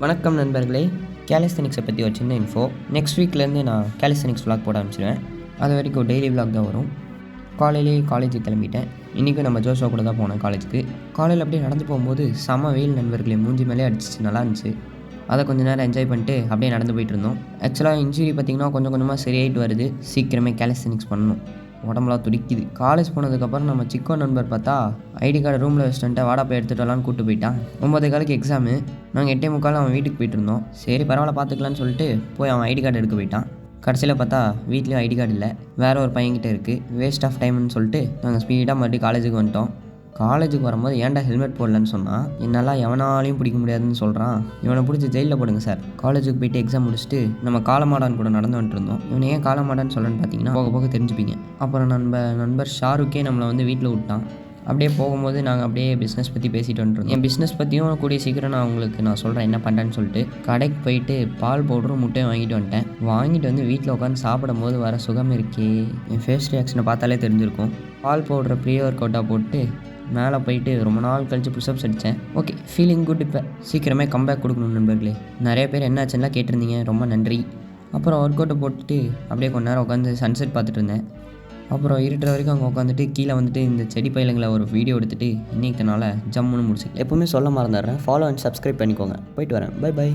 வணக்கம் நண்பர்களே. கேலிஸ்தெனிக்ஸை பற்றி ஒரு சின்ன இன்ஃபோ. நெக்ஸ்ட் வீக்லேருந்து நான் கேலிஸ்தெனிக்ஸ் விளாக் போட ஆரம்பிச்சிடுவேன். அது வரைக்கும் டெய்லி விளாக் தான் வரும். காலையிலேயே காலேஜுக்கு கிளம்பிட்டேன். இன்றைக்கும் நம்ம ஜோஷோ கூட தான் போனேன் காலேஜுக்கு. காலையில் அப்படியே நடந்து போகும்போது செம வெயில் நண்பர்களே, மூஞ்சி மேலே அடிச்சிச்சு, நல்லா இருந்துச்சு. அதை கொஞ்சம் நேரம் என்ஜாய் பண்ணிட்டு அப்படியே நடந்து போயிட்டு இருந்தோம். ஆக்சுவலாக இன்ஜுரி பார்த்திங்கன்னா கொஞ்சம் கொஞ்சமாக சரியாயிட்டு வருது. சீக்கிரமே கேலிஸ்தெனிக்ஸ் பண்ணணும், உடம்புலாம் துடிக்குது. காலேஜ் போனதுக்கப்புறம் நம்ம சிக்கோ நண்பர் பார்த்தா ஐடி கார்டு ரூமில் வச்சுட்டு வாடா போய் எடுத்துகிட்டு வரலான்னு கூப்பிட்டு போயிட்டான். 9:15 எக்ஸாமு. நாங்கள் 8:45 அவன் வீட்டுக்கு போயிட்டு இருந்தோம். சரி பரவாயில்ல பார்த்துக்கலான்னு சொல்லிட்டு போய் அவன் ஐடி கார்டு எடுக்க போயிட்டான். கடைசியில் பார்த்தா வீட்லேயும் ஐடி கார்டு இல்லை, வேறு ஒரு பையன்கிட்ட இருக்குது. வேஸ்ட் ஆஃப் டைம்னு சொல்லிட்டு நாங்கள் ஸ்பீடாக மறுபடியும் காலேஜுக்கு வந்துட்டோம். காலேஜுக்கு வரும்போது ஏன்டா ஹெல்மெட் போடலன்னு சொன்னால், என்னால் எவனாலையும் பிடிக்க முடியாதுன்னு சொல்கிறான். இவனை பிடிச்சி ஜெயிலில் போடுங்க சார். காலேஜுக்கு போயிட்டு எக்ஸாம் முடிச்சுட்டு நம்ம காலமாடான் கூட நடந்து வந்துட்டு இருந்தோம். இவனை ஏன் காலமாடான்னு சொல்கிறேன்னு பார்த்தீங்கன்னா போக போக தெரிஞ்சுப்பீங்க. அப்புறம் நண்பர் ஷாருக்கே நம்மளை வந்து வீட்டில் விட்டான். அப்படியே போகும்போது நாங்கள் அப்படியே பிஸ்னஸ் பற்றி பேசிட்டு வந்துருந்தோம். என் பிஸ்னஸ் பற்றியும் கூடிய சீக்கிரம் நான் சொல்கிறேன் என்ன பண்ணுறேன்னு சொல்லிட்டு. கடைக்கு போயிட்டு பால் பவுடரும் முட்டையும் வாங்கிட்டு வந்துட்டேன். வாங்கிட்டு வந்து வீட்டில் உட்காந்து சாப்பிடும் போது வர சுகம் இருக்கே, என் ஃபேஸ் ரியாக்ஷனை பார்த்தாலே தெரிஞ்சிருக்கும். பால் பவுடரை ப்ரீ ஒர்க் அவுட்டாக போட்டு மேலே போயிட்டு ரொம்ப நாள் கழித்து புஷ்அப்ஸ் அடித்தேன். Okay, feeling good. இப்போ சீக்கிரமே கம்பேக் கொடுக்கணும் நண்பர்களே. நிறைய பேர் என்னாச்சுன்னா கேட்டிருந்தீங்க, ரொம்ப நன்றி. அப்புறம் ஒர்க் அவுட்டை போட்டுட்டு அப்படியே கொஞ்ச நேரம் உட்காந்து சன்செட் பார்த்துட்டு இருந்தேன். அப்புறம் இருட்டுற வரைக்கும் அங்கே உட்காந்துட்டு கீழே வந்துட்டு இந்த செடி பயிலங்களை ஒரு வீடியோ எடுத்துகிட்டு இன்னைக்குனால ஜம்முன்னு முடிச்சு. எப்போவுமே சொல்ல மறந்துடுறேன், ஃபாலோ அண்ட் சப்ஸ்கிரைப் பண்ணிக்கோங்க. போயிட்டு வரேன். Bye by.